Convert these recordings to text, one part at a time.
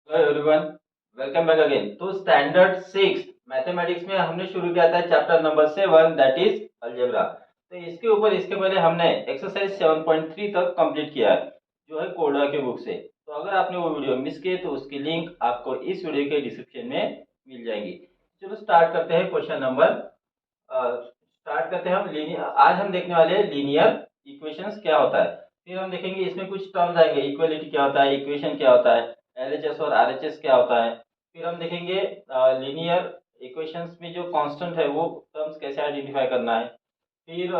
Hello everyone, welcome back again. तो standard six mathematics में हमने शुरू किया था chapter number 7 that is algebra. तो इसके ऊपर इसके पहले हमने एक्सरसाइज 7.3 तक कंप्लीट किया है जो है कोडा के बुक से। तो अगर आपने वो वीडियो मिस किए तो उसकी लिंक आपको इस वीडियो के डिस्क्रिप्शन में मिल जाएगी। चलो स्टार्ट करते हैं क्वेश्चन नंबर स्टार्ट करते हैं हम लीनियर। आज हम देखने वाले हैं लीनियर इक्वेशंस क्या होता है। फिर हम देखेंगे इसमें कुछ टर्म्स आएंगे, इक्वलिटी क्या होता है, इक्वेशन क्या होता है, एलएचएस और आरएचएस क्या होता है। फिर हम देखेंगे लीनियर इक्वेशंस में जो कांस्टेंट है वो टर्म्स कैसे आइडेंटिफाई करना है। फिर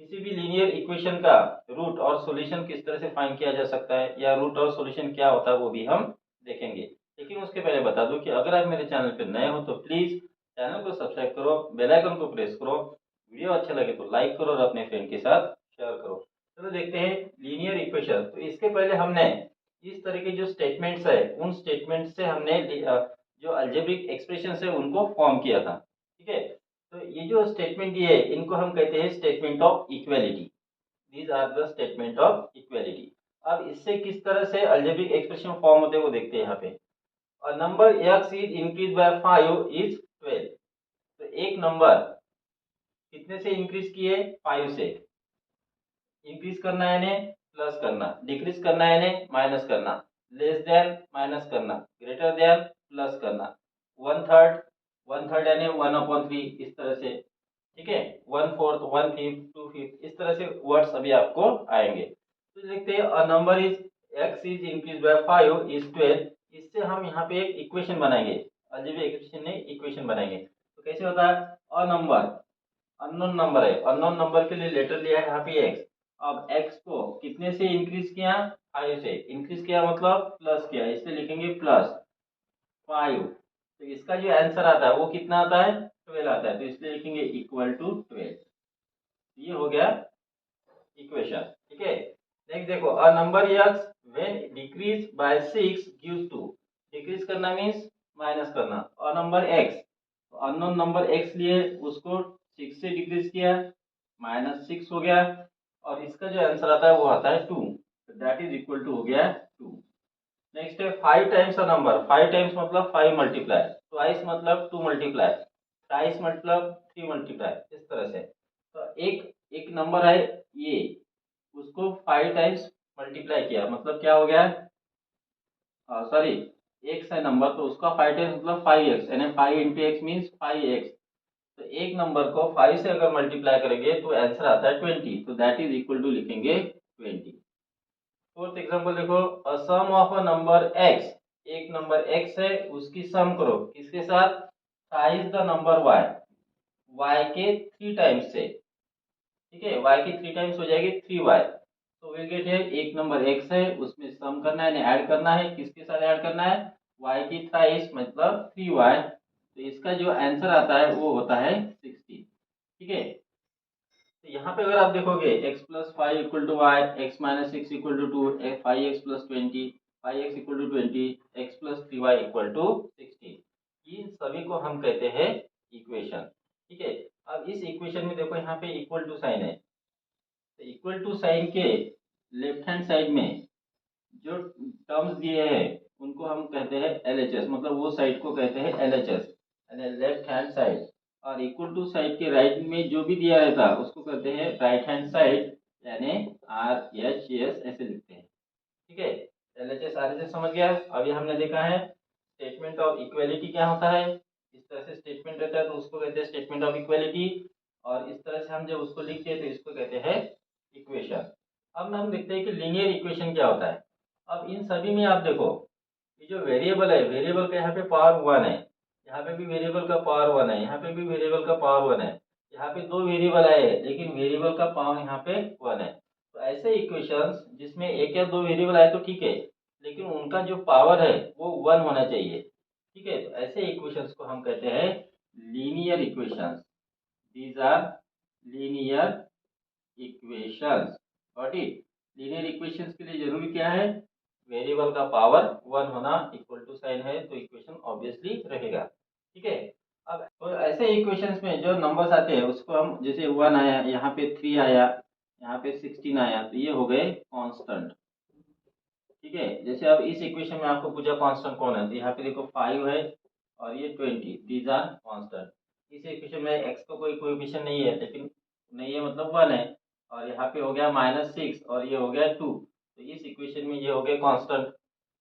किसी भी लीनियर इक्वेशन का रूट और सॉल्यूशन किस तरह से फाइंड किया जा सकता है, या रूट और सॉल्यूशन क्या होता है वो भी हम देखेंगे। लेकिन उसके पहले बता दूं कि अगर आप मेरे चैनल पर नए हो तो प्लीज चैनल को सब्सक्राइब करो, बेल आइकन को प्रेस करो, वीडियो अच्छा लगे तो लाइक करो और अपने फ्रेंड के साथ शेयर करो। चलो देखते हैं लीनियर इक्वेशन। तो इसके पहले हमने इस तरह के जो स्टेटमेंट्स है उन स्टेटमेंट से हमने जो अलजेब्रिक एक्सप्रेशन है उनको फॉर्म किया था। ठीक है, तो ये जो स्टेटमेंट दिए है इनको हम कहते हैं statement of equality. These are the statement of equality. अब इससे किस तरह से अलजेब्रिक एक्सप्रेशन फॉर्म होते हैं वो देखते हैं यहाँ पे। और number x is increase bye 5 is 12। तो एक नंबर कितने से इंक्रीज किए, 5 से। इंक्रीज करना है यानी प्लस करना, डिक्रीज करना है यानी माइनस करना, लेस देन माइनस करना, ग्रेटर देन प्लस करना, वन थर्ड, वन थर्ड यानी 1/3 इस तरह से। ठीक है, one fourth, one fifth, two fifth, इस तरह से वर्ड्स अभी आपको आएंगे। तो देखते हैं अ number is x is increase bye 5 is 12। इससे हम यहाँ पे एक इक्वेशन बनाएंगे, अलजेब्रिक इक्वेशन नहीं इक्वेशन बनाएंगे। तो कैसे होता है, अ नंबर अननोन नंबर है, अननोन नंबर के लिए लेटर लिया है यहाँ पे x। अब x को कितने से इंक्रीज किया, 5 से। इंक्रीज किया मतलब प्लस किया, इसलिए लिखेंगे प्लस 5। तो इसका जो आंसर आता है वो कितना आता है, 12 आता है, तो इसलिए लिखेंगे इक्वल टू 12। ये हो गया इक्वेशन। ठीक है, नेक्स्ट देखो, a number x when decrease by 6 gives 2। Decrease करना मींस माइनस करना। A number x, unknown number x लिए उसको 6 से डिक्रीज किया, -6 हो गया, और इसका जो आंसर आता है वो आता है 2। दैट इज इक्वल टू हो गया 2। नेक्स्ट है 5 टाइम्स अ नंबर। 5 टाइम्स मतलब 5 मल्टीप्लाई, ट्वाइस मतलब 2 मल्टीप्लाई, ट्राइस मतलब 3 मल्टीप्लाई, इस तरह से। तो एक एक नंबर है ये, उसको 5 टाइम्स मल्टीप्लाई किया मतलब क्या हो गया, सॉरी, एक्स है नंबर तो उसका 5 टाइम्स मतलब 5x, यानी 5 इंटू एक्स मीन्स 5x। तो एक नंबर को 5 से अगर मल्टीप्लाई करेंगे तो आंसर आता है 20, तो दैट इज इक्वल टू लिखेंगे 20। फोर्थ एग्जांपल देखो, अ सम ऑफ अ नंबर x। एक नंबर x है उसकी सम करो किसके साथ, साइज द नंबर y के 3 टाइम्स से। ठीक है, y की 3 टाइम्स हो जाएगी 3y। तो विल गेट है, एक नंबर x है उसमें सम करना है यानी ऐड करना है, किसके साथ ऐड करना है, y की थ्राइस मतलब 3y। तो इसका जो आंसर आता है वो होता है 16। ठीक है, तो यहाँ पे अगर आप देखोगे x plus 5 equal to y, x minus 6 equal to 2, 5x plus 20, 5x equal to 20, x plus 3y equal to 16। इन सभी को हम कहते हैं इक्वेशन। ठीक है, अब इस इक्वेशन में देखो यहाँ पे इक्वल टू साइन है। तो इक्वल टू साइन के लेफ्ट हैंड साइड में जो टर्म्स दिए हैं उनको हम कहते हैं एलएचएस, मतलब वो साइड को कहते हैं एलएचएस यानी लेफ्ट हैंड साइड। और इक्वल टू साइड के राइट में जो भी दिया रहता है उसको कहते हैं राइट हैंड साइड यानी आरएचएस, ऐसे लिखते हैं। ठीक है, एलएचएस आरएचएस समझ गया। अभी हमने देखा है स्टेटमेंट ऑफ इक्वेलिटी क्या होता है। इस तरह से स्टेटमेंट रहता है तो उसको कहते हैं स्टेटमेंट ऑफ इक्वेलिटी, और इस तरह से हम जब उसको लिखते हैं तो इसको कहते हैं इक्वेशन। अब हम देखते हैं कि लीनियर इक्वेशन क्या होता है। अब इन सभी में आप देखो, ये जो वेरिएबल है, वेरिएबल का यहाँ पे पावर 1 है, यहाँ पे भी वेरिएबल का पावर 1 है, यहाँ पे भी वेरिएबल का पावर 1 है। यहाँ पे दो वेरिएबल आए हैं लेकिन वेरिएबल का पावर यहाँ पे 1 है। तो ऐसे इक्वेशंस जिसमें एक या दो वेरिएबल आए तो ठीक है, लेकिन उनका जो पावर है वो 1 होना चाहिए। ठीक है, तो ऐसे इक्वेशंस को हम कहते हैं linear equations. These are linear equations. Got it. Linear equations के लिए जरूरी क्या है, वेरिएबल का पावर 1 होना, इक्वल टू साइन है तो इक्वेशन ऑब्वियसली रहेगा। ठीक है, अब तो ऐसे इक्वेशंस में जो नंबर्स आते हैं उसको हम, जैसे 1 आया, यहाँ पे 3 आया, यहाँ पे 16 आया, तो ये हो गए कांस्टेंट। ठीक है। जैसे अब इस इक्वेशन में आपको पूछा कांस्टेंट कौन है, तो यहाँ पे देखो 5 है और ये 20, दीज आर कांस्टेंट। इस इक्वेशन में x का कोई कोएफिशिएंट नहीं है, लेकिन नहीं है मतलब 1 है, और यहाँ पे हो गया -6 और ये हो गया 2, तो इस इक्वेशन में ये हो गया कांस्टेंट।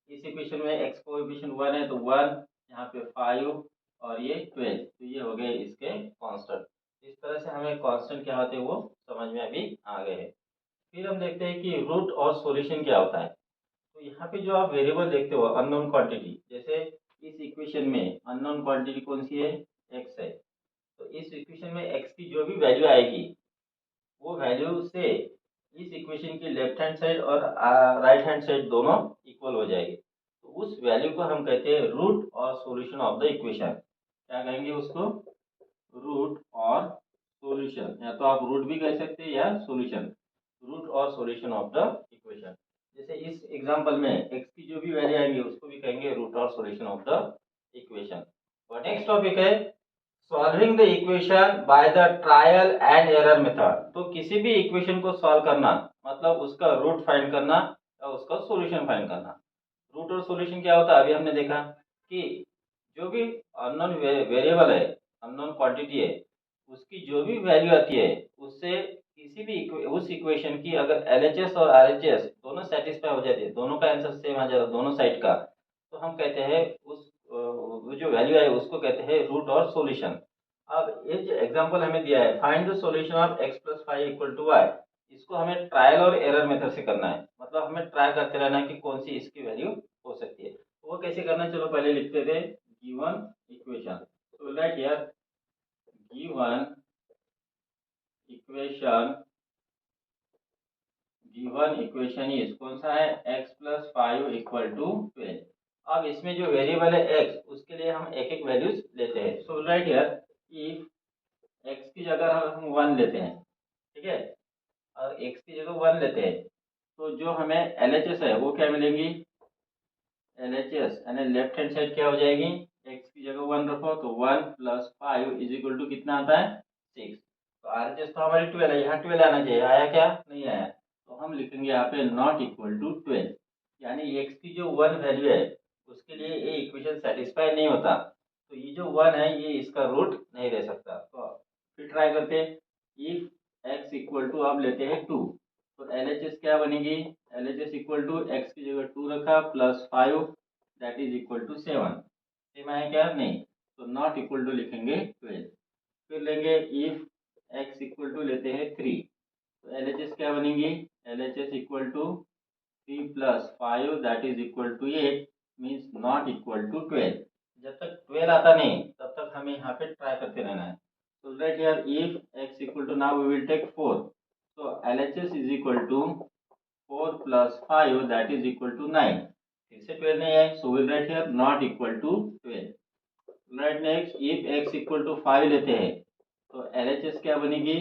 इस इक्वेशन में x कोएफिशिएंट 1 है तो 1, यहाँ पे 5 और ये 12, तो ये हो गए इसके कांस्टेंट। इस तरह से हमें कांस्टेंट क्या होते हैं वो समझ में अभी आ गए हैं। फिर हम देखते हैं कि रूट और सॉल्यूशन क्या होता है। तो यहाँ पे जो आप वेरिएबल देखते हो अननोन क्वांटिटी, जैसे इस इक्वेशन में अननोन क्वांटिटी कौन सी है, x है। तो इस इक्वेशन में x की जो भी वैल्यू आएगी वो वैल्यू से इस इक्वेशन की लेफ्ट हैंड साइड और राइट हैंड साइड दोनों इक्वल हो जाएगी। तो उस वैल्यू को हम कहते हैं रूट और सॉल्यूशन ऑफ द इक्वेशन। क्या कहेंगे उसको, रूट और सॉल्यूशन, या तो आप रूट भी कह सकते हैं या सॉल्यूशन, रूट और सॉल्यूशन ऑफ द इक्वेशन। जैसे इस एग्जांपल में x की जो भी वैल्यू आएंगे उसको भी कहेंगे रूट और सॉल्यूशन ऑफ द इक्वेशन। और नेक्स्ट टॉपिक है solving the equation by the trial and error method. तो किसी भी इक्वेशन को सॉल्व करना मतलब उसका रूट फाइंड करना या उसका सॉल्यूशन फाइंड करना। रूट और सॉल्यूशन क्या होता है, अभी हमने देखा कि जो भी अननोन वेरिएबल है, अननोन क्वांटिटी है, उसकी जो भी वैल्यू आती है उससे किसी भी उस इक्वेशन की अगर एलएचएस और आरएचएस दोनों सेटिस्फाई हो जाती है, दोनों का आंसर सेम आ जाता है दोनों साइड का, तो हम कहते हैं उस वो जो वैल्यू है उसको कहते हैं रूट और सॉल्यूशन। अब ये जो एग्जांपल हमें दिया है find the solution of x+5 = y, इसको हमें ट्रायल और एरर मेथड से करना है, मतलब हमें ट्राई करते रहना है कि कौन सी इसकी वैल्यू हो सकती है। तो वो कैसे करना है, चलो पहले लिखते थे given equation. So write here given equation, given equation is कौन सा है, x+5 = 12। अब इसमें जो वेरिएबल है x, उसके लिए हम एक एक वैल्यूज लेते हैं। सो राइट हियर इफ x की जगह हम 1 लेते हैं, ठीक है, और x की जगह 1 लेते हैं, तो जो हमें एलएचएस है वो क्या मिलेंगी, एलएचएस यानी लेफ्ट हैंड साइड क्या हो जाएगी, x की जगह 1 रखो तो 1 + 5 = कितना आता है, 6। तो आरएचएस तो हमारी 12 है, यहाँ 12 आना चाहिए, आया क्या, नहीं आया, तो हम लिखेंगे यहाँ पे नॉट इक्वल टू 12, यानी x की जो 1 वैल्यू है उसके लिए ये इक्वेशन सेटिस्फाई नहीं होता, तो ये जो 1 है ये इसका रूट नहीं ले सकता। तो फिर ट्राई करते हैं, इफ x इक्वल टू आप लेते हैं 2, तो एलएचएस क्या बनेगी, एलएचएस इक्वल टू x की जगह 2 रखा +5 that is equal to 7, same आया क्या, नहीं, तो नॉट इक्वल टू लिखेंगे 12। फिर लेंगे इफ x इक्वल टू लेते हैं 3, तो एलएचएस क्या बनेगी, LHS equal to 3 + 5 that is equal to 8 means not equal to 12। जब तक 12 आता नहीं तब तक हमें यहाँ पे ट्राई करते रहना है। So right here if x equal to, now we will take 4, so LHS is equal to 4 + 5 that is equal to 9, फिर से 12 नहीं है, so we'll write here not equal to 12। right next if x equal to 5 लेते हैं तो LHS क्या बनेगी,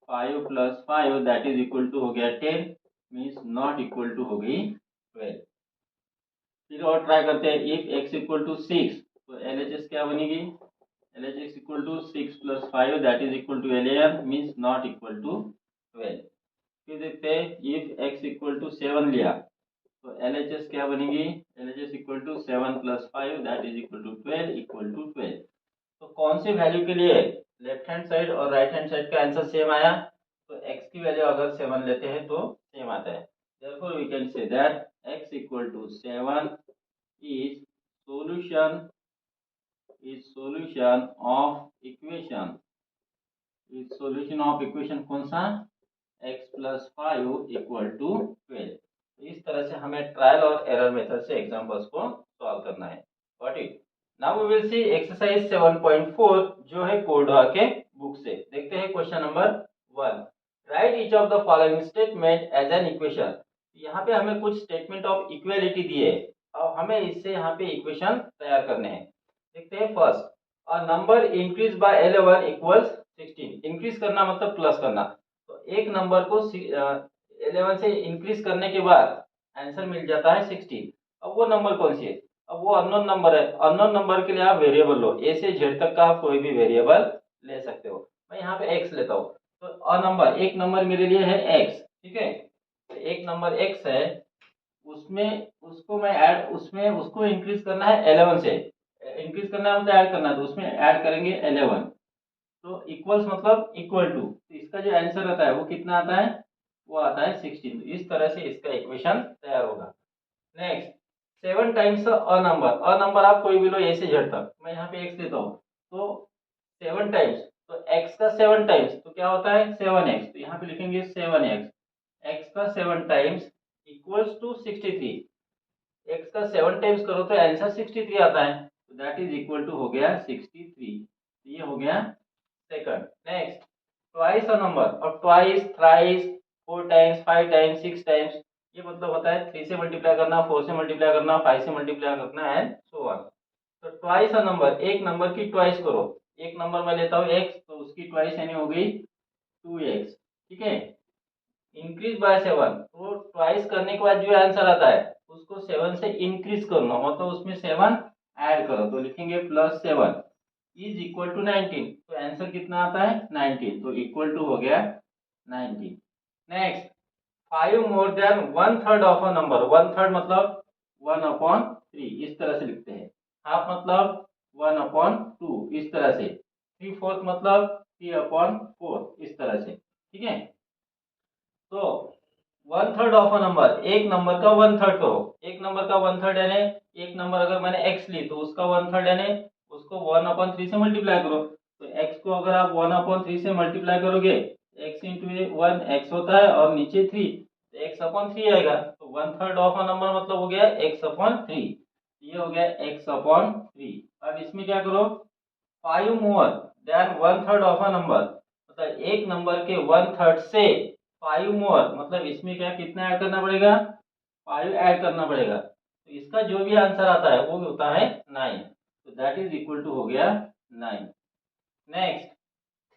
5 + 5 that is equal to हो गया 10 मीन्स नॉट इक्वल टू हो गई 12। फिर और ट्राई करते हैं इफ x इक्वल टू 6, तो LHS क्या बनेगी, LHS equal to 6 + 5 that is equal to 11 means not equal to 12। फिर देखते हैं इफ x इक्वल टू 7 लिया तो LHS क्या बनेगी, LHS equal to 7 + 5 that is equal to 12 equal to 12। तो कौन सी वैल्यू के लिए लेफ्ट हैंड साइड और राइट हैंड साइड का आंसर सेम आया, तो x की वैल्यू अगर 7 लेते हैं तो सेम आता है। therefore we can say that x equal to 7 is solution of equation, is solution of equation कौन सा, x+5 = 12। इस तरह से हमें ट्रायल और एरर मेथड से एग्जांपल्स को सॉल्व करना है। Got it. Now we will see exercise 7.4 जो है कोरडवा के बुक से। देखते हैं question number 1, write each of the following statement as an equation. यहाँ पे हमें कुछ स्टेटमेंट ऑफ इक्वालिटी दिए, अब हमें इससे यहाँ पे इक्वेशन तैयार करने हैं। देखते हैं first, a number increase by 11 equals 16। Increase करना मतलब प्लस करना, तो एक नंबर को 11 से इंक्रीज करने के बाद आंसर मिल जाता है 16। अब वो नंबर कौन सी है, अब वो अननोन नंबर है। अननोन नंबर के लिए आप वेरिएबल लो, ए से जेड तक का आप कोई भी वेरिएबल ले सकते हो। मैं यहाँ पे एक्स लेता हूँ, तो अ नंबर, एक नंबर मेरे लिए है एक्स, ठीक है, तो एक नंबर एक्स है उसमें उसको मैं ऐड उसमें उसको इंक्रीज करना है 11 से, इंक्रीज करना है मतलब ऐड करना है, तो उसमें ऐड करेंगे 11। तो इक्वल्स मतलब इक्वल टू, तो इसका जो आंसर आता है वो कितना आता है, वो आता है 16। तो इस तरह से इसका इक्वेशन तैयार होगा। Next, 7 times a number, a number आप कोई भी लो ए से जेड तक, मैं यहाँ पे एक्स लेता हूँ। तो 7 टाइम्स, तो एक्स का 7 टाइम्स तो क्या होता है 7x, तो यहाँ पे लिखेंगे 7x, एक्स का 7 टाइम्स इक्वल्स टू 63। एक्स का 7 टाइम्स करो तो आंसर 63 आता है, तो दैट इज इक्वल टू हो गया 63। ये हो गया second. Next, twice a number, और twice, thrice, 4 times, 5 times, 6 times, ये मतलब होता है 3 से मल्टीप्लाई करना, 4 से मल्टीप्लाई करना, 5 से मल्टीप्लाई करना एंड सो ऑन। तो ट्वाइस अ नंबर, एक नंबर की ट्वाइस करो, एक नंबर मैं लेता हूँ x, तो उसकी ट्वाइस यानी हो गई 2x। ठीक है, इंक्रीज बाय 7, तो ट्वाइस करने के बाद जो आंसर आता है उसको 7 से इंक्रीज करना, मतलब उसमें 7 ऐड करो, तो लिखेंगे +7 इज इक्वल टू 19। तो आंसर कितना आता है 19, तो इक्वल टू हो गया 19। Next, 5 more than 1/3 of a number, 1/3 मतलब 1/3, इस तरह से लिखते हैं। हाफ मतलब 1/2, इस तरह से। 3/4 मतलब 3/4, इस तरह से। ठीक है, तो 1/3 ऑफ अ नंबर, एक नंबर का 1/3 करो, एक नंबर का 1/3 यानी एक नंबर अगर मैंने x ली तो उसका 1/3 यानी उसको 1/3 से मल्टीप्लाई करो। तो x को अगर आप 1/3 से मल्टीप्लाई करोगे, x इंटू 1 x होता है और नीचे 3, तो x/3 आएगा। तो 1/3 ऑफ अ नंबर मतलब हो गया x/3, ये हो गया x/3। अब इसमें क्या करो, 5 more than 1/3 of a number, मतलब एक नंबर के 1/3 से 5 मोर, मतलब इसमें क्या कितना ऐड करना पड़ेगा, 5 ऐड करना पड़ेगा। तो इसका जो भी आंसर आता है वो होता है 9, तो दैट इज इक्वल टू हो गया 9। नेक्स्ट,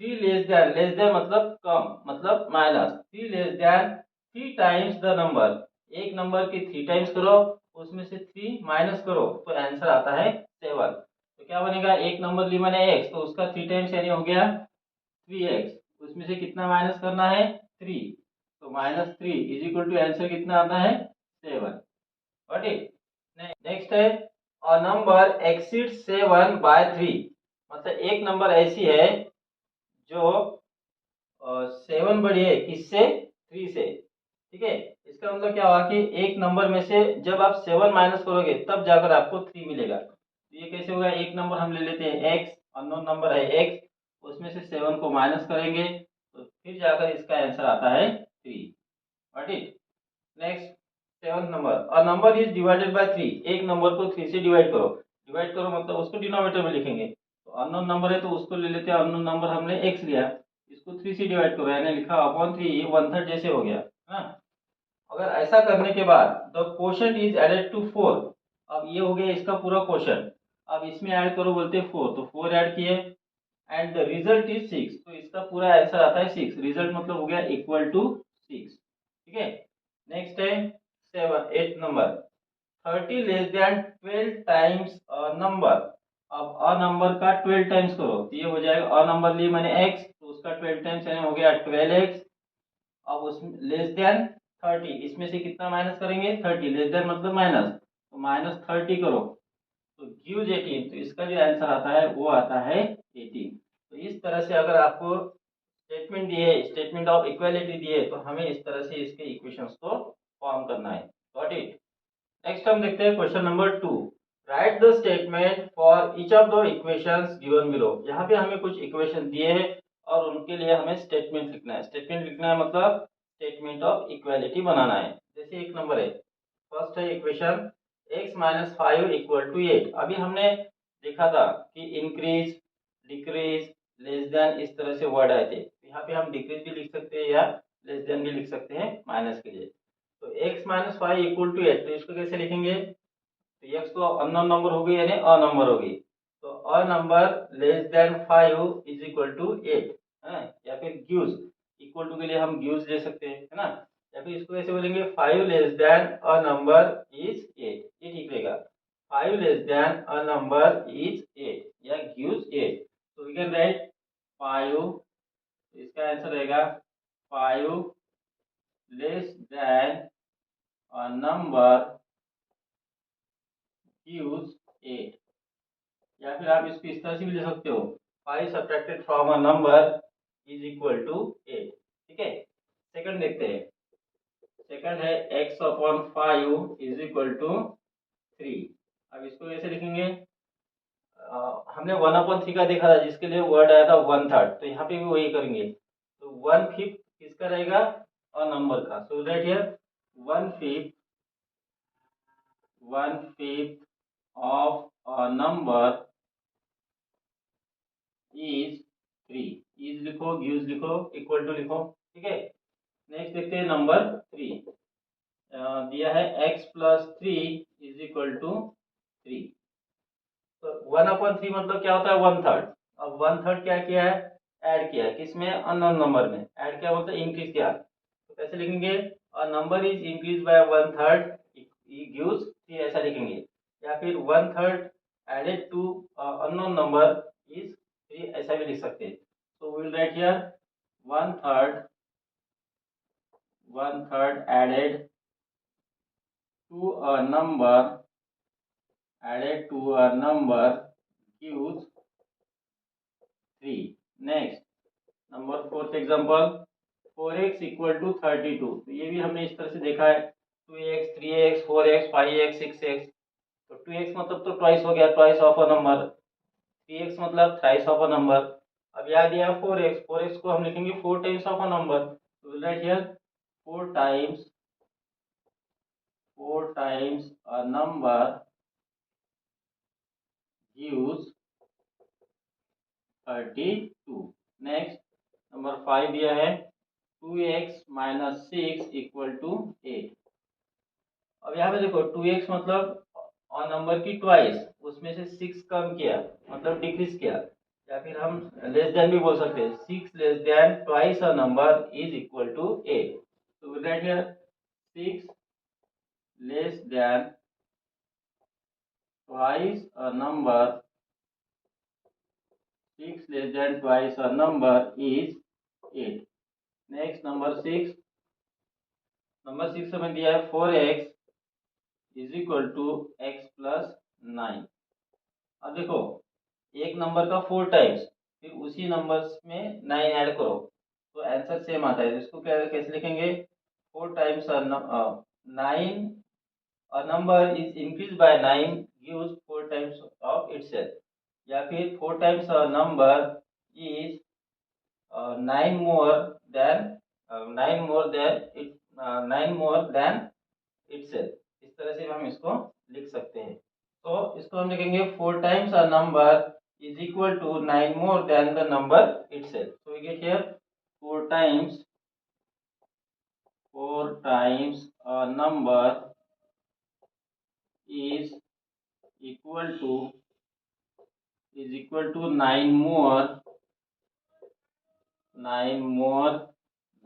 3 लेस देन मतलब कम, मतलब minus, 3 less than 3 times the number, एक नंबर की 3 टाइम्स करो, उसमें से 3 माइनस करो, तो आंसर आता है 7। तो क्या बनेगा, एक नंबर ली मैंने x, तो उसका 3 टाइम्स यानी हो गया 3x, उसमें से कितना माइनस करना है 3, तो -3 इज इक्वल टू आंसर कितना आता है 7। Got it. नेक्स्ट है, अ नंबर एक्सीड 7/3, मतलब एक नंबर ऐसी है जो 7 बड़ी है किससे, 3 से। ठीक है, इसका मतलब क्या हुआ कि एक नंबर में से जब आप 7 माइनस करोगे तब जाकर आपको 3 मिलेगा। तो ये कैसे होगा, एक नंबर हम ले लेते हैं x, अननोन नंबर है x, उसमें से 7 को माइनस करेंगे तो फिर जाकर इसका आंसर आता है 3। Got it. Next, 7th number, a number is divided by 3, एक नंबर को 3 से डिवाइड करो, डिवाइड करो मतलब उसको डिनोमिनेटर में लिखेंगे। तो अननोन नंबर है तो उसको ले लेते हैं, अननोन नंबर हमने x लिया, इसको 3 से डिवाइड करो यानी लिखा अपॉन 3, ये 1/3 जैसे हो गया है ना। अगर ऐसा करने के बाद the quotient is added to 4, अब ये हो गया इसका पूरा क्वोशंट, अब इसमें ऐड करो बोलते हैं 4, तो 4 ऐड किए एंड द रिजल्ट इज 6, तो इसका पूरा आंसर आता है 6, रिजल्ट मतलब हो गया इक्वल टू 6। ठीक है, नेक्स्ट है 8 number, 30 less than 12 times a number, अब अ नंबर का 12 टाइम्स करो, तो ये हो जाएगा, अ नंबर लिए मैंने x, तो उसका 12 टाइम्स यानी हो गया 12x। अब उसमें लेस देन 30, इसमें से कितना माइनस करेंगे 30, लेस देन मतलब माइनस, तो -30 करो, तो गिव्स 18, तो इसका जो आंसर आता है वो आता है 18। तो इस तरह से अगर आपको स्टेटमेंट दिए, स्टेटमेंट ऑफ इक्वालिटी दिए, तो हमें इस तरह से इसके इक्वेशंस को फॉर्म करना है। Got it. नेक्स्ट हम देखते हैं question number 2, right the statement for each of the equations given below. यहाँ पे हमें कुछ इक्वेशन दिए हैं और उनके लिए हमें स्टेटमेंट लिखना है, स्टेटमेंट लिखना है मतलब स्टेटमेंट ऑफ इक्वालिटी बनाना है। जैसे एक नंबर है, फर्स्ट है इक्वेशन x-5 इक्वल टू 8, अभी हमने देखा था कि इंक्रीज, डिक्रीज, लेस देन, इस तरह से वर्ड आए थे, यहाँ पे हम डिक्रीज भी लिख सकते हैं या लेस देन भी लिख सकते हैं माइनस के लिए। तो x-5 इक्वल टू 8, तो इसको कैसे लिखेंगे, तो x तो अननोन नंबर हो गई यानी अ नंबर होगी, तो a number less than 5 is equal to 8 है, या फिर गिव्स, इक्वल टू के लिए हम गिव्स ले सकते हैं है ना, या फिर इसको ऐसे बोलेंगे 5 less than a number is 8, ये ठीक रहेगा, 5 less than a number is 8 या गिव्स 8। तो वी कैन राइट 5, इसका आंसर रहेगा 5 लेस देन अ नंबर गिव्स 8, या फिर आप इसको इस तरह से भी लिख सकते हो, 5 subtracted from a number is equal to 8। ठीक है, सेकंड देखते हैं। सेकंड है x upon 5 is equal to 3। अब इसको कैसे लिखेंगे? हमने 1/3 का देखा था, जिसके लिए वर्ड आया था 1/3, तो यहाँ पे भी वही करेंगे। तो 1/5 किसका रहेगा? अ नंबर का। So write here 1/5 of a number is 3। Is लिखो, गिव्स लिखो, इक्वल टू लिखो। ठीक है, नेक्स्ट देखते हैं नंबर 3। दिया है x plus 3 is equal to 3। तो 1/3 मतलब क्या होता है? 1/3। अब 1/3 क्या किया है? ऐड किया है, किसमें? अननोन नंबर में। ऐड किया मतलब इंक्रीज किया। तो कैसे लिखेंगे? A number is increase by 1/3 gives 3, ऐसा लिखेंगे। या फिर 1/3 added to unknown number is 3, ऐसा भी लिख सकते हैं। तो will write here 1/3 added to a number gives 3। Next number fourth example, 4x equal to 32। तो ये भी हमने इस तरह से देखा है, 2x 3x 4x 5x 6x। तो 2x मतलब तो ट्वाइस हो गया, twice of a number. 3x मतलब थ्राइस ऑफ अ नंबर। अब याद दिया 4x, 4x को हम लिखेंगे 4 टाइम्स ऑफ अ नंबर। तो will write here 4 times a number gives 32। Next number 5 दिया है 2x माइनस 6 इक्वल टू 8। अब यहाँ पे देखो 2x मतलब और नंबर की ट्वाइस, उसमें से 6 कम किया मतलब डिक्रीज किया, या फिर हम लेस देन भी बोल सकते हैं। 6 less than twice a number is equal to 8। तो will write here 6 less than twice a number 6 less than twice a number is 8। Next number 6 हमें दिया है 4x is equal to x plus 9। अब देखो एक नंबर का 4 times, फिर उसी नंबर्स में 9 ऐड करो तो आंसर सेम आता है। इसको क्या कैसे लिखेंगे? 4 times 9, a number is increased by 9 gives 4 times of itself। या फिर 4 times a number is 9 more than itself। इस तरह से हम इसको लिख सकते हैं। तो इसको हम लिखेंगे 4 times a number is equal to 9 more than the number itself. So we get here 4 times अ नंबर is equal to 9 more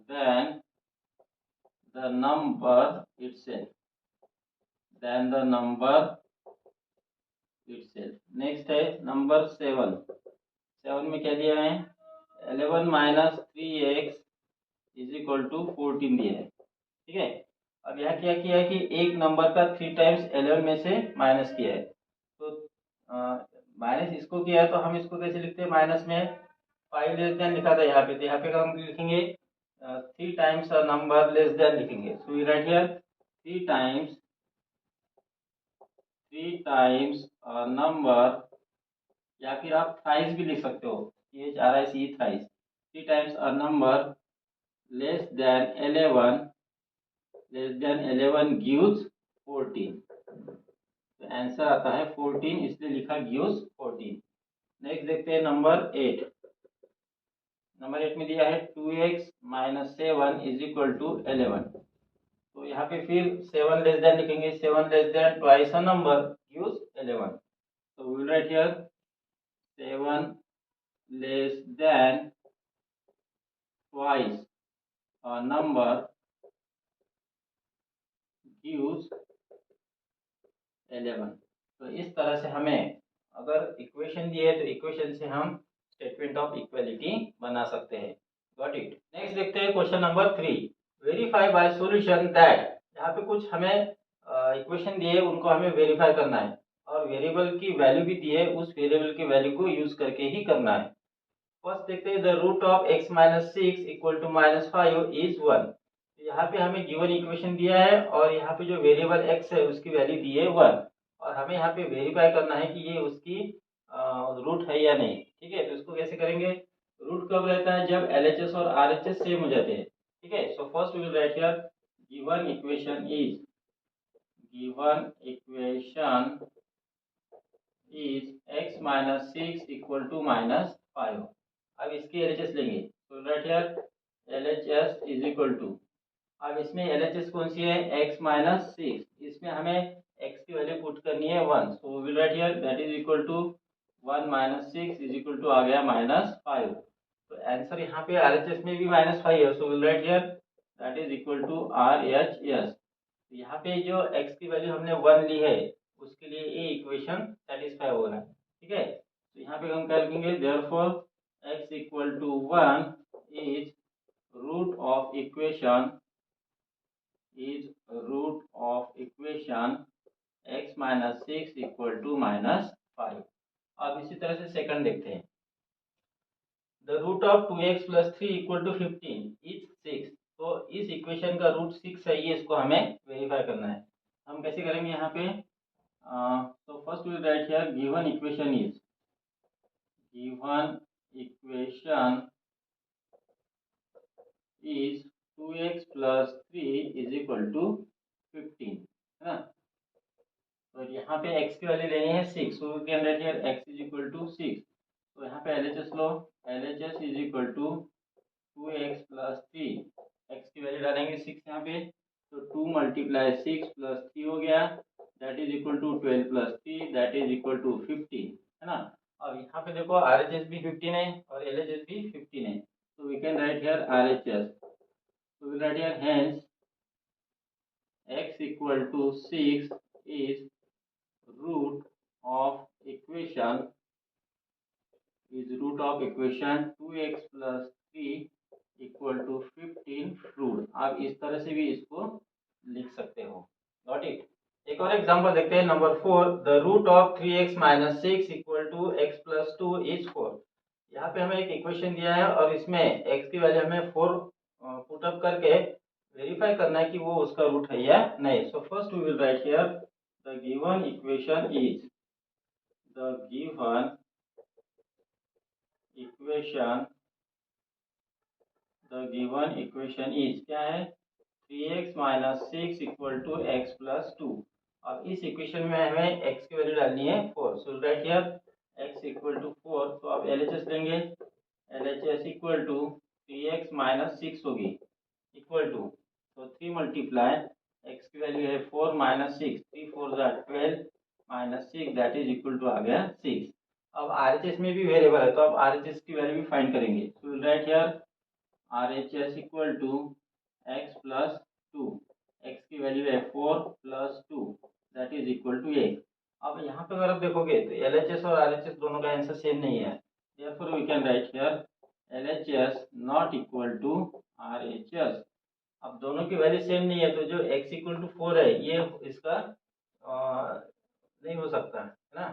than the number itself, next है नंबर 7। 7 में क्या दिया है? 11 minus 3x is equal to 14 दिया है। ठीक है, अब यहाँ क्या किया है कि एक नंबर का 3 टाइम्स 11 में से माइनस किया है। तो माइनस इसको किया है, तो हम इसको कैसे लिखते हैं? माइनस में 5 लेस देन लिखा था यहाँ पे, तो यहाँ पे हम लिखेंगे 3 टाइम्स नंबर लेस देन लिखेंगे। So we write here 3 times number, या फिर आप थ्राइस भी लिख सकते हो, THRICE थ्राइस। 3 टाइम्स अ नंबर लेस देन 11 गिव्स 14। तो आंसर आता है 14, इसलिए लिखा गिव्स 14। नेक्स्ट देखते हैं नंबर 8। नंबर 8 में दिया है 2x minus 7 is equal to 11। तो यहाँ पे फिर 7 लेस देन लिखेंगे, 7 less than twice a number gives 11। तो we will write here 7 less than twice a number gives 11। तो इस तरह से हमें अगर इक्वेशन दी है तो इक्वेशन से हम स्टेटमेंट ऑफ इक्वालिटी बना सकते हैं। Got it. नेक्स्ट देखते हैं question number 3। Verify by solution that, यहाँ पे कुछ हमें इक्वेशन दिए है, उनको हमें वेरीफाई करना है और वेरिएबल की वैल्यू भी दी है, उस वेरिएबल की वैल्यू को यूज करके ही करना है। फर्स्ट देखते हैं, the root of x minus six equal to minus five is one. यहाँ पे हमें गिवन इक्वेशन दिया है और यहाँ पे जो वेरिएबल x है उसकी वैल्यू दी है वन, और हमें यहाँ पे वेरीफाई करना है कि ये उसकी रूट है या नहीं। ठीक है, तो इसको कैसे करेंगे? रूट कब रहता है? जब LHS और RHS सेम हो जाते हैं। ठीक है, so first we will write here given equation is x minus six equal to minus five. अब इसकी LHS लेंगे, तो राइट हियर LHS इज इक्वल टू, अब इसमें LHS कौन सी है? x माइनस सिक्स, इसमें हमें x की वैल्यू पुट करनी है one, so will write here that is equal to one minus six is equal to आ गया माइनस फाइव। तो आंसर यहाँ पे RHS में भी माइनस फाइव है, so will write here that is equal to RHS। यहाँ पे जो x की वैल्यू हमने वन ली है उसके लिए ये इक्वेशन सेटिस्फाई हो रहा है। ठीक है, तो यहाँ पे हम क्या लिखेंगे? Therefore x equal to one is root of equation x minus six equal to minus five. अब इसी तरह से सेकंड देखते हैं, the root of two x plus three equal to fifteen is six. तो इस इक्वेशन का रूट सिक्स है, ये इसको हमें वेरीफाई करना है। हम कैसे करेंगे यहाँ पे? तो first we write here given equation is two x plus three is equal to fifteen, है ना। तो यहाँ पे x की वैल्यू लेनी है six, so we can write here x is equal to six. तो यहाँ पे LHS लो, LHS is equal to two x plus three, x की वैल्यू डालेंगे सिक्स यहाँ पे, तो two multiply six plus three हो गया, that is equal to twelve plus three, that is equal to fifteen, है ना। अब यहाँ पे देखो RHS भी 15 है और LHS भी 15 है, तो we can write here RHS, तो we write here hence x equal to six is root of equation 2x plus 3 equal to 15 root. आप इस तरह से भी इसको लिख सकते हो। Got it. एक और एग्जांपल देखते हैं, number four, the root of 3x minus six equal to x plus two is four. यहाँ पे हमें एक इक्वेशन दिया है और इसमें x की वैल्यू हमें फोर पुट अप करके वेरीफाई करना है कि वो उसका रूट है या नहीं। So first we will write here the given equation is the given equation is क्या है? 3x minus six equal to x plus two. अब इस इक्वेशन में हमें x की वैल्यू डालनी है four, so write here x equal to four. तो अब LHS लेंगे, LHS equal to 3x minus six होगी इक्वल टू, तो थ्री मल्टीप्लाई x की वैल्यू है four minus six, three four ज़ा 12 minus six, that is equal to आ गया सिक्स। अब RHS में भी वेरिएबल है, तो अब RHS की वैल्यू भी फाइंड करेंगे, so will write here RHS equal to x plus two, x की वैल्यू है four plus two, that is equal to eight. अब यहाँ पे अगर आप देखोगे तो LHS और RHS दोनों का आंसर सेम नहीं है, therefore we can write here LHS not equal to RHS। अब दोनों की वैल्यू सेम नहीं है, तो जो x इक्वल टू फोर है ये इसका नहीं हो सकता है ना,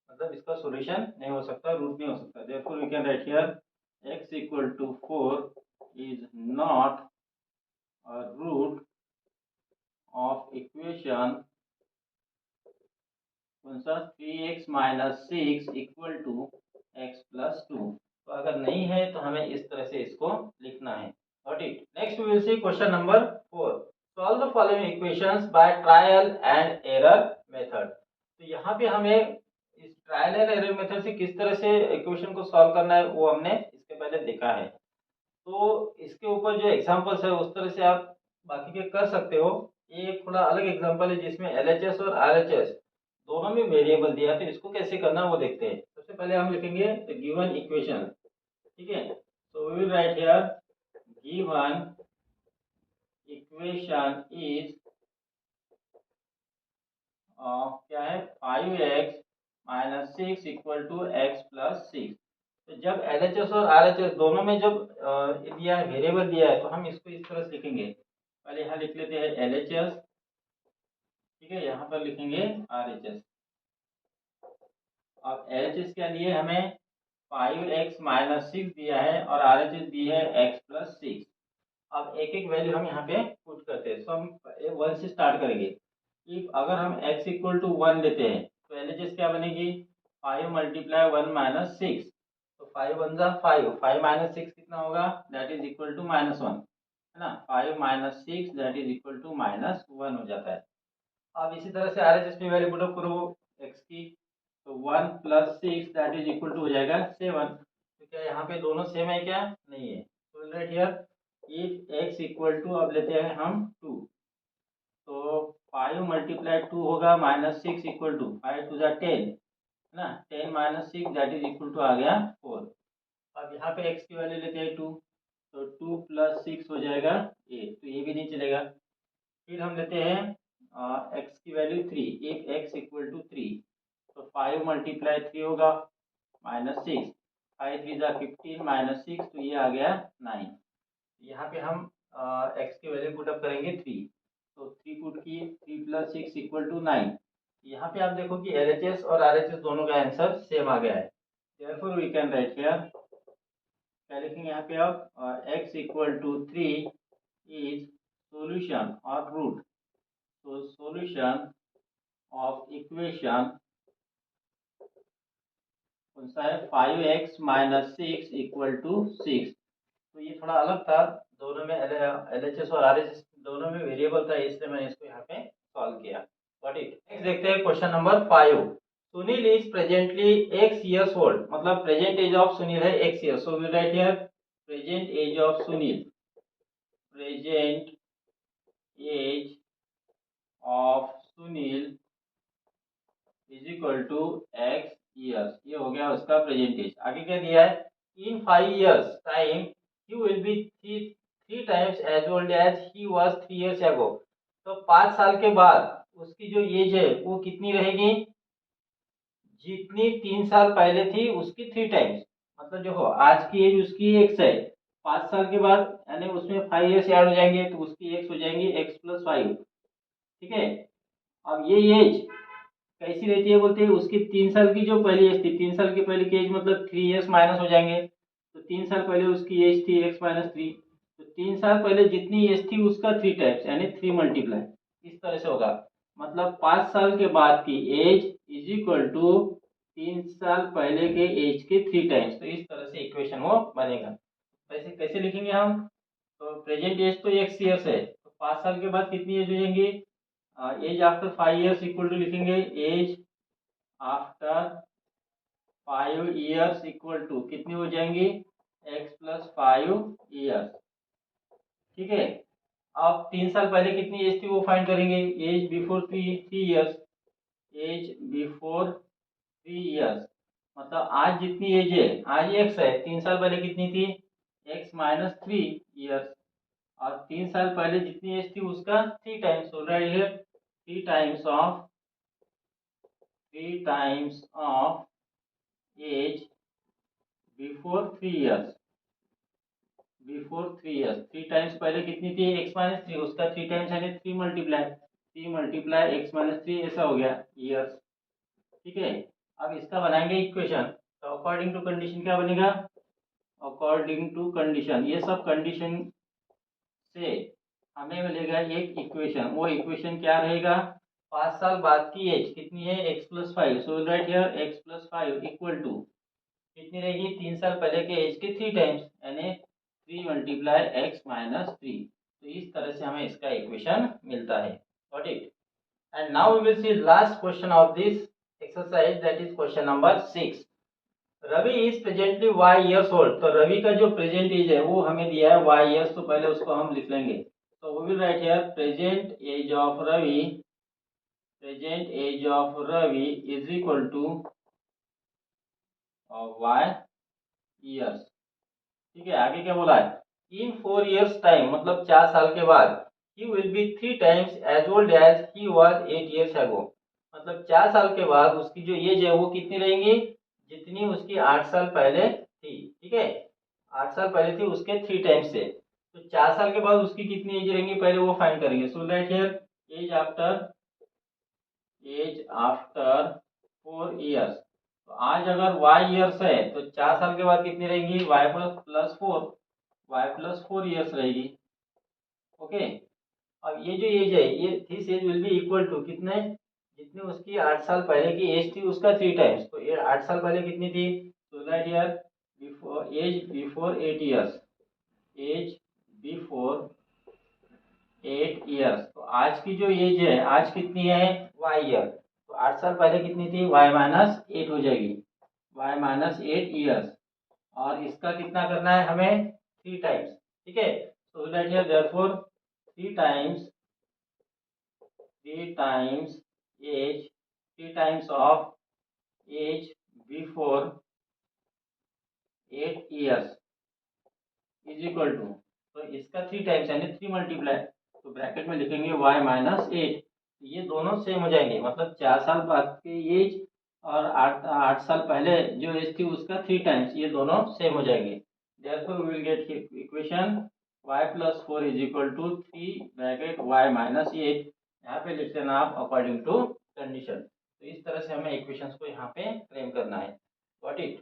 मतलब इसका सॉल्यूशन नहीं हो सकता, रूट नहीं हो सकता। therefore we can write here x equal to 4 is not a root of equation कौन सा? 3x minus six equal to x plus two. तो अगर नहीं है तो हमें इस तरह से इसको लिखना है। Got it. Next we will see question number four, solve the following equations by trial and error method. तो यहाँ पे हमें इस ट्रायल एंड एरर मेथड से किस तरह से इक्वेशन को सॉल्व करना है वो हमने इसके पहले देखा है, तो इसके ऊपर जो एग्जांपल्स है उस तरह से आप बाकी के कर सकते हो। ये एक थोड़ा अलग एग्जांपल है जिसमें LHS और RHS दोनों में वेरिएबल दिया है, तो इसको कैसे करना वो देखते हैं। सबसे पहले हम लिखेंगे गिवन इक्वेशन, ठीक है। So we will write here given equation is क्या है? 5x minus six equal to x plus six. तो जब LHS और RHS दोनों में जब दिया है वेरिएबल दिया है तो हम इसको इस तरह से लिखेंगे पहले यहाँ लिख लेते हैं LHS, ठीक है, यहाँ पर लिखेंगे RHS। अब LHS क्या दिए हमें, 5x माइनस 6 दिया है और RHS दी है x प्लस 6। अब एक एक वैल्यू हम यहाँ पे पुट करते हैं। सो हम 1 से स्टार्ट करेंगे। इफ अगर हम x इक्वल टू 1 लेते हैं तो LHS क्या बनेगी, 5 मल्टीप्लाई 1 माइनस 6। तो 5 1 जा 5, 5 माइनस 6 कितना होगा, दैट इज इक्वल टू -1, है ना। 5 minus 6 that is equal to -1 हो जाता है। अब इसी तरह से RHS की वैल्यू पुट अप करो x की, तो 1 plus 6 that is equal to हो जाएगा 7। तो क्या यहाँ पे दोनों सेम है क्या, नहीं है। तो right here if x equal to, अब लेते हैं हम 2, तो 5 मल्टीप्लाई 2 होगा -6 इक्वल टू 5 टू जा 10, है ना। 10 minus 6 that is equal to आ गया 4। अब यहाँ पे x की वैल्यू लेते हैं 2, तो 2 प्लस 6 हो जाएगा 8, तो ये भी नहीं चलेगा। फिर हम लेते हैं x की value 3, if x equal to 3, तो 5 मल्टीप्लाई 3 होगा -6, 5 3 जा 15 -6, तो ये आ गया 9। यहाँ पे हम x की वैल्यू पुट अप करेंगे 3, तो 3 पुट की, 3 प्लस 6 इक्वल टू 9। यहाँ पे आप देखो कि LHS और RHS दोनों का आंसर सेम आ गया है। Therefore we can write here, क्या लिखेंगे यहाँ पे आप, x equal to 3 is solution और रूट। तो सॉल्यूशन ऑफ इक्वेशन कौन सा है, 5x माइनस 6 इक्वल टू 6। तो ये थोड़ा अलग था, दोनों में LHS और RHS दोनों में वेरिएबल था, इसलिए मैंने इसको यहाँ पे सॉल्व किया। Got it. नेक्स्ट देखते हैं question number 5। Sunil is presently x years old, मतलब प्रेजेंट एज ऑफ सुनील है x years, so we write here present age of Sunil, present age of Sunil is equal to x years। ये हो गया उसका present as. आगे क्या दिया है, इन 5 years time he will be three times as old as he was 3 years ago। तो 5 साल के बाद उसकी जो एज है वो कितनी रहेगी, जितनी 3 साल पहले थी उसकी 3 टाइम्स। मतलब देखो आज की एज उसकी x है, 5 साल के बाद यानी उसमें 5 ईयर्स ऐड हो जाएंगे तो उसकी x हो जाएंगी x प्लस 5, ठीक है। अब ये एज कैसी रहती है, बोलते हैं उसकी 3 साल की जो पहली एज थी, 3 साल की पहले की एज मतलब 3 ईयर्स माइनस हो जाएंगे, तो 3 साल पहले उसकी एज थी x माइनस 3, तो 3 साल पहले जितनी एज थी उसका 3 टाइम्स यानी 3 मल्टीप्लाई, इस तरह से होगा। मतलब 5 साल के बाद की एज इज इक्वल टू 3 साल पहले के एज के 3 टाइम्स, तो इस तरह से इक्वेशन वो बनेगा। वैसे कैसे लिखेंगे हम, तो प्रेजेंट एज तो x ईयर्स है, तो 5 साल के बाद कितनी एज हो जाएंगी, age after 5 years equal to लिखेंगे age after 5 years equal to कितनी हो जाएंगी x प्लस 5 ईयर्स, ठीक है। अब 3 साल पहले कितनी एज थी वो फाइंड करेंगे, age before 3 years, age before 3 years, मतलब आज जितनी एज है, आज x है, 3 साल पहले कितनी थी x माइनस 3 ईयर्स, और 3 साल पहले जितनी एज थी उसका 3 टाइम्स, हो रहा है 3 times of age before 3 years, before 3 years, 3 times पहले कितनी थी x माइनस 3, उसका 3 टाइम्स यानी 3 मल्टीप्लाई x माइनस 3, ऐसा हो गया ईयर्स, ठीक है। अब इसका बनाएंगे इक्वेशन, तो अकॉर्डिंग टू कंडीशन क्या बनेगा, अकॉर्डिंग टू कंडीशन, ये सब कंडीशन से हमें मिलेगा एक इक्वेशन। वो इक्वेशन क्या रहेगा, 5 साल बाद की एज कितनी है x plus 5, so write here x plus 5 equal to कितनी रहेगी, 3 साल पहले के एज के 3 टाइम्स यानी 3 मल्टीप्लाई x माइनस 3। तो इस तरह से हमें इसका इक्वेशन मिलता है। Got it. And now we will see last question of this exercise, that is question number 6। Ravi is presently y years old. तो रवि का जो प्रेजेंट एज है वो हमें दिया है y ईयर्स, तो पहले उसको हम लिख लेंगे। तो we will write here present age of Ravi, present age of Ravi is equal to y years, ठीक है। आगे क्या बोला है, इन 4 ईयर्स टाइम मतलब 4 साल के बाद he will be 3 times age old age he was 8 years ago. मतलब 4 साल के बाद उसकी जो एज है वो कितनी रहेंगी, जितनी उसकी 8 साल पहले थी, ठीक है। 8 साल पहले थी उसके 3 टाइम्स से। तो 4 साल के बाद उसकी कितनी एज रहेंगी पहले वो फाइंड करेंगे। So write here age after 4 years. तो आज अगर y इयर्स है तो 4 साल के बाद कितनी रहेंगी y+4 रहेगी। ओके। अब ये जो एज है ये this age will be equal to कितने, जितनी उसकी 8 साल पहले की एज थी उसका 3 टाइम्स। तो ये 8 साल पहले कितनी थी, so that year before age before 8 years, age before 8 years. तो आज की जो एज है आज कितनी है y ईयर, तो 8 साल पहले कितनी थी y-8 हो जाएगी, y-8 इयर्स। और इसका कितना करना है हमें 3 टाइम्स। ठीक है, so that here therefore 3 times, 3 times age, 3 times of age before 8 years is equal to, तो इसका 3 टाइम्स यानी 3 मल्टीप्लाई, तो ब्रैकेट में लिखेंगे y-8। ये दोनों सेम हो जाएंगे, मतलब 4 साल बाद की एज और 8 साल पहले जो एज थी उसका 3 टाइम्स, ये दोनों सेम हो जाएंगे। Therefore we will get equation y+4 is equal to 3 bracket y-8। यहाँ पे लिख लेना आप अकॉर्डिंग टू कंडीशन। तो इस तरह से हमें इक्वेशंस को यहाँ पे फ्रेम करना है। Got it.